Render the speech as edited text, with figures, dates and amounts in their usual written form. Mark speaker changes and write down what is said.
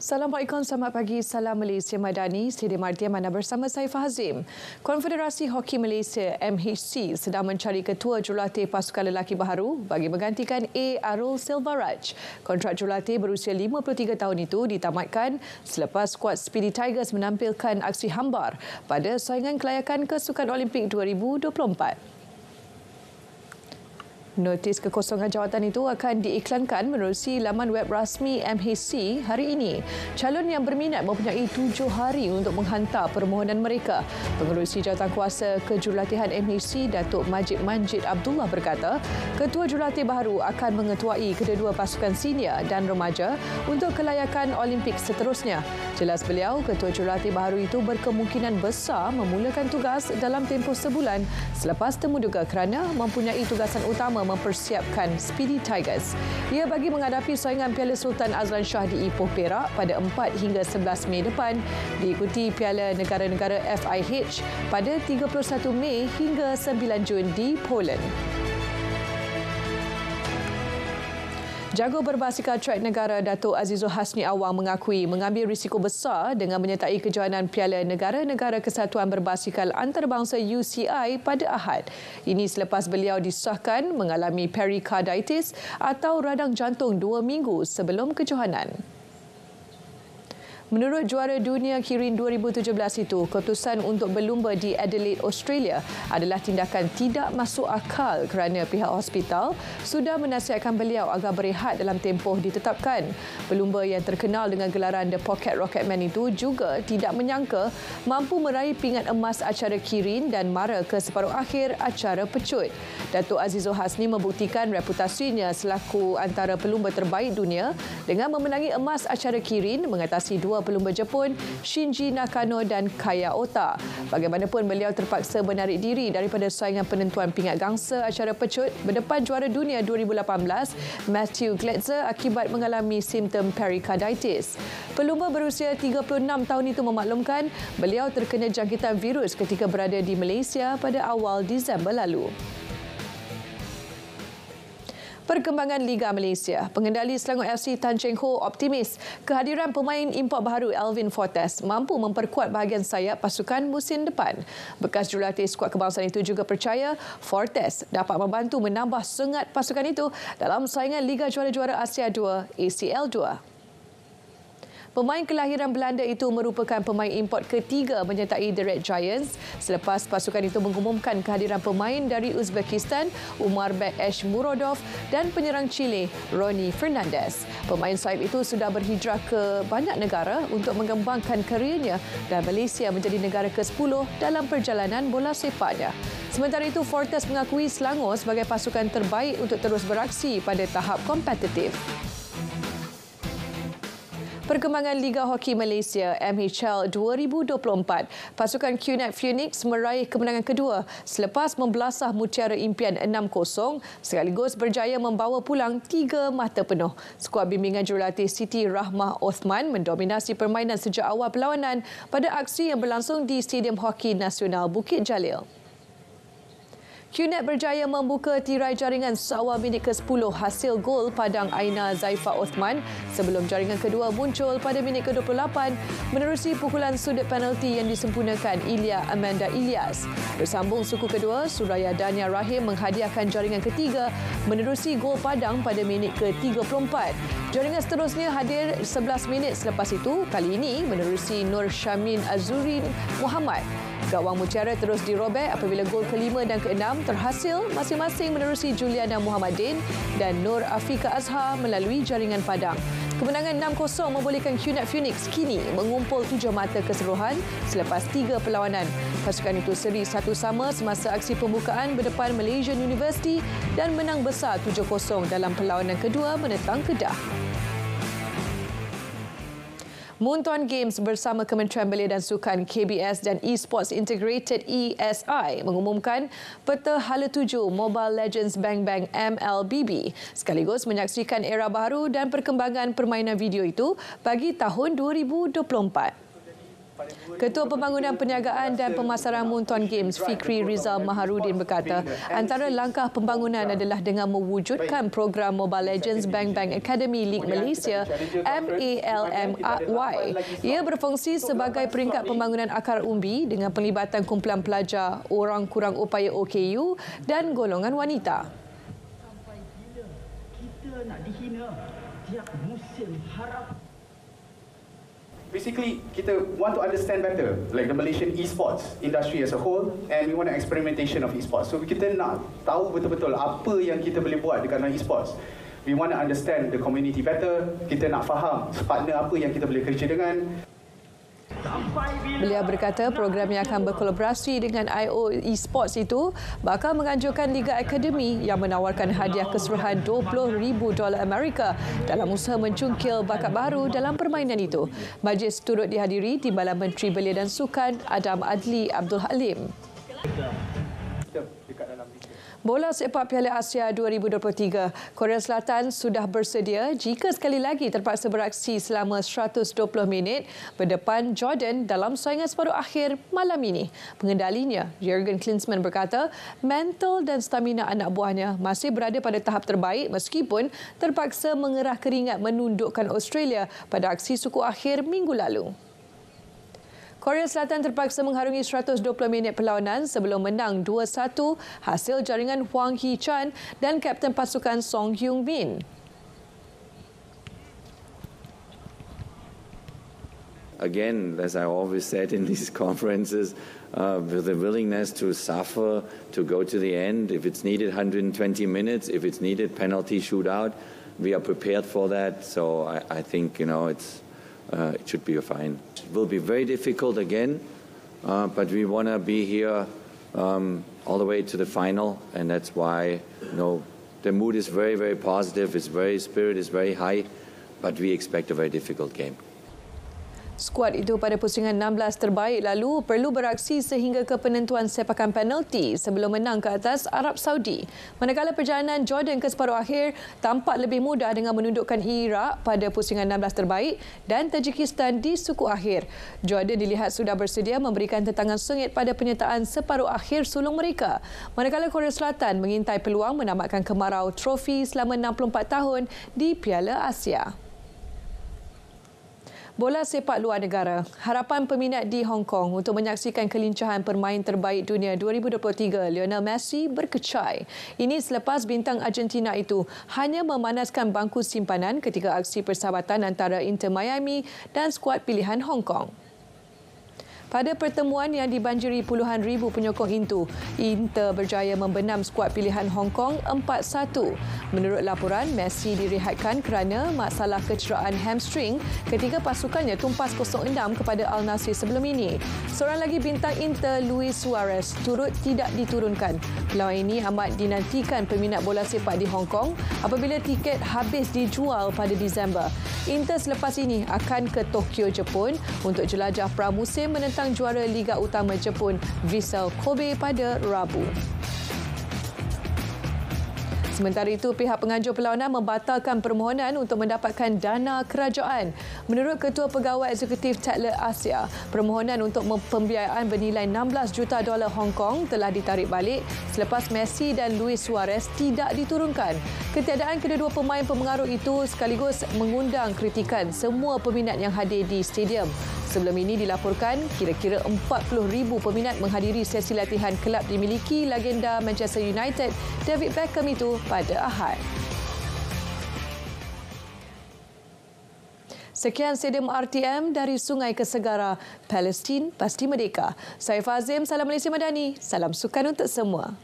Speaker 1: Assalamualaikum, selamat pagi. Salam Malaysia Madani. Stadium Mardian mana bersama saya Fahazim. Konfederasi Hoki Malaysia MHC sedang mencari ketua jurulatih pasukan lelaki baharu bagi menggantikan A. Arul Silvaraj. Kontrak jurulatih berusia 53 tahun itu ditamatkan selepas skuad Speedy Tigers menampilkan aksi hambar pada saingan kelayakan kesukan Olimpik 2024. Notis kekosongan jawatan itu akan diiklankan menerusi laman web rasmi MHC hari ini. Calon yang berminat mempunyai 7 hari untuk menghantar permohonan mereka. Pengerusi jawatan kuasa kejurulatihan MHC, Datuk Majid Manjid Abdullah berkata, ketua jurulatih baharu akan mengetuai kedua-dua pasukan senior dan remaja untuk kelayakan Olimpik seterusnya. Jelas beliau, ketua jurulatih baharu itu berkemungkinan besar memulakan tugas dalam tempoh sebulan selepas temuduga kerana mempunyai tugasan utama mempersiapkan Speedy Tigers. Ia bagi menghadapi saingan Piala Sultan Azlan Shah di Ipoh, Perak pada 4 hingga 11 Mei depan, diikuti Piala Negara-Negara FIH pada 31 Mei hingga 9 Jun di Poland. Jago berbasikal trek negara Datuk Azizul Hasni Awang mengakui mengambil risiko besar dengan menyertai kejohanan Piala Negara-Negara Kesatuan Berbasikal Antarabangsa UCI pada Ahad. Ini selepas beliau disahkan mengalami perikarditis atau radang jantung 2 minggu sebelum kejohanan. Menurut juara dunia Kirin 2017 itu, keputusan untuk berlumba di Adelaide, Australia adalah tindakan tidak masuk akal kerana pihak hospital sudah menasihatkan beliau agar berehat dalam tempoh ditetapkan. Pelumba yang terkenal dengan gelaran The Pocket Rocketman itu juga tidak menyangka mampu meraih pingat emas acara Kirin dan mara ke separuh akhir acara pecut. Datuk Azizul Hasni membuktikan reputasinya selaku antara pelumba terbaik dunia dengan memenangi emas acara Kirin mengatasi dua pelumba Jepun, Shinji Nakano dan Kaya Ota. Bagaimanapun, beliau terpaksa menarik diri daripada saingan penentuan pingat gangsa acara pecut berdepan juara dunia 2018, Matthew Gletzer, akibat mengalami simptom perikarditis. Pelumba berusia 36 tahun itu memaklumkan beliau terkena jangkitan virus ketika berada di Malaysia pada awal Disember lalu. Perkembangan Liga Malaysia. Pengendali Selangor FC Tan Cheng Ho optimis kehadiran pemain import baharu Alvin Fortes mampu memperkuat bahagian sayap pasukan musim depan. Bekas jurulatih skuad kebangsaan itu juga percaya Fortes dapat membantu menambah sengat pasukan itu dalam saingan Liga Juara-Juara Asia 2 ACL 2. Pemain kelahiran Belanda itu merupakan pemain import ketiga menyertai The Red Giants selepas pasukan itu mengumumkan kehadiran pemain dari Uzbekistan, Umarbek Eshmurodov dan penyerang Chile, Ronnie Fernandez. Pemain sayap itu sudah berhijrah ke banyak negara untuk mengembangkan kariernya dan Malaysia menjadi negara ke-10 dalam perjalanan bola sepaknya. Sementara itu, Fortes mengakui Selangor sebagai pasukan terbaik untuk terus beraksi pada tahap kompetitif. Perkembangan Liga Hoki Malaysia MHL 2024. Pasukan QNet Phoenix meraih kemenangan kedua selepas membelasah Mutiara Impian 6-0 sekaligus berjaya membawa pulang 3 mata penuh. Skuad bimbingan jurulatih Siti Rahmah Othman mendominasi permainan sejak awal perlawanan pada aksi yang berlangsung di Stadium Hoki Nasional Bukit Jalil. QNet berjaya membuka tirai jaringan seawal minit ke-10 hasil gol padang Aina Zaifa Othman sebelum jaringan kedua muncul pada minit ke-28 menerusi pukulan sudut penalti yang disempurnakan Ilya Amanda Ilyas. Bersambung suku kedua, Suraya Dania Rahim menghadiahkan jaringan ketiga menerusi gol padang pada minit ke-34. Jaringan seterusnya hadir 11 minit selepas itu, kali ini menerusi Nur Syamin Azurin Muhammad. Gawang Mutiara terus dirobek apabila gol kelima dan keenam terhasil masing-masing menerusi Juliana Muhammadin dan Nur Afika Azhar melalui jaringan padang. Kemenangan 6-0 membolehkan QNet Phoenix kini mengumpul 7 mata keseluruhan selepas 3 perlawanan. Pasukan itu seri 1-1 semasa aksi pembukaan berdepan Malaysian University dan menang besar 7-0 dalam perlawanan kedua menentang Kedah. Moon Tuan Games bersama Kementerian Belia dan Sukan KBS dan Esports Integrated ESI mengumumkan peta Hala 7 Mobile Legends Bang Bang MLBB sekaligus menyaksikan era baru dan perkembangan permainan video itu bagi tahun 2024. Ketua Pembangunan Perniagaan dan Pemasaran Munton Games, Fikri Rizal Maharudin berkata, antara langkah pembangunan adalah dengan mewujudkan program Mobile Legends Bang Bang Academy League Malaysia MALMY. Ia berfungsi sebagai peringkat pembangunan akar umbi dengan pelibatan kumpulan pelajar orang kurang upaya OKU dan golongan wanita.
Speaker 2: Sampai bila kita nak dihina tiap musim harap.
Speaker 3: Basically, kita want to understand better, like the Malaysian esports industry as a whole, and we want an experimentation of esports. So kita nak tahu betul-betul apa yang kita boleh buat dekat dalam esports. We want to understand the community better. Kita nak faham partner apa yang kita boleh kerja dengan.
Speaker 1: Beliau berkata program yang akan berkolaborasi dengan IO Esports itu bakal menganjurkan Liga Akademi yang menawarkan hadiah keseluruhan $20,000 Amerika dalam usaha mencungkil bakat baru dalam permainan itu. Majlis turut dihadiri Timbalan Menteri Belia dan Sukan Adam Adli Abdul Halim. Bola sepak Piala Asia 2023, Korea Selatan sudah bersedia jika sekali lagi terpaksa beraksi selama 120 minit berdepan Jordan dalam saingan separuh akhir malam ini. Pengendalinya, Jurgen Klinsmann berkata, mental dan stamina anak buahnya masih berada pada tahap terbaik meskipun terpaksa mengerah keringat menundukkan Australia pada aksi suku akhir minggu lalu. Korea Selatan terpaksa mengharungi 120 minit perlawanan sebelum menang 2-1 hasil jaringan Hwang Hee-chan dan kapten pasukan Song Hyung-min.
Speaker 4: Again, as I always said in these conferences, with the willingness to suffer, to go to the end, if it's needed 120 minutes, if it's needed penalty shootout, we are prepared for that. So I think, it should be fine. It will be very difficult again, but we want to be here all the way to the final, and that's why the mood is very, very positive. Spirit is very high, but we expect a very difficult game.
Speaker 1: Skuad itu pada pusingan 16 terbaik lalu perlu beraksi sehingga ke penentuan sepakan penalti sebelum menang ke atas Arab Saudi. Manakala perjalanan Jordan ke separuh akhir tampak lebih mudah dengan menundukkan Iraq pada pusingan 16 terbaik dan Tajikistan di suku akhir. Jordan dilihat sudah bersedia memberikan tentangan sengit pada penyertaan separuh akhir sulung mereka. Manakala Korea Selatan mengintai peluang menamatkan kemarau trofi selama 64 tahun di Piala Asia. Bola sepak luar negara. Harapan peminat di Hong Kong untuk menyaksikan kelincahan pemain terbaik dunia 2023 Lionel Messi berkecai. Ini selepas bintang Argentina itu hanya memanaskan bangku simpanan ketika aksi persahabatan antara Inter Miami dan skuad pilihan Hong Kong. Pada pertemuan yang dibanjiri puluhan ribu penyokong itu, Inter berjaya membenam skuad pilihan Hong Kong 4-1. Menurut laporan, Messi direhatkan kerana masalah kecederaan hamstring ketika pasukannya tumpas 0-6 kepada Al Nassr sebelum ini. Seorang lagi bintang Inter, Luis Suarez, turut tidak diturunkan. Peluang ini amat dinantikan peminat bola sepak di Hong Kong apabila tiket habis dijual pada Disember. Inter selepas ini akan ke Tokyo, Jepun untuk jelajah pramusim menentang juara Liga Utama Jepun Vissel Kobe pada Rabu. Sementara itu, pihak penganjur perlawanan membatalkan permohonan untuk mendapatkan dana kerajaan. Menurut Ketua Pegawai Eksekutif Tatler Asia, permohonan untuk pembiayaan bernilai $16 juta Hong Kong telah ditarik balik selepas Messi dan Luis Suarez tidak diturunkan. Ketiadaan kedua-dua pemain pemengaruh itu sekaligus mengundang kritikan semua peminat yang hadir di stadium. Sebelum ini dilaporkan kira-kira 40,000 peminat menghadiri sesi latihan kelab dimiliki legenda Manchester United David Beckham itu pada Ahad. Sekian Stadium RTM dari Sungai ke Segara, Palestin pasti merdeka. Saya Fazim, salam Malaysia Madani, salam sukan untuk semua.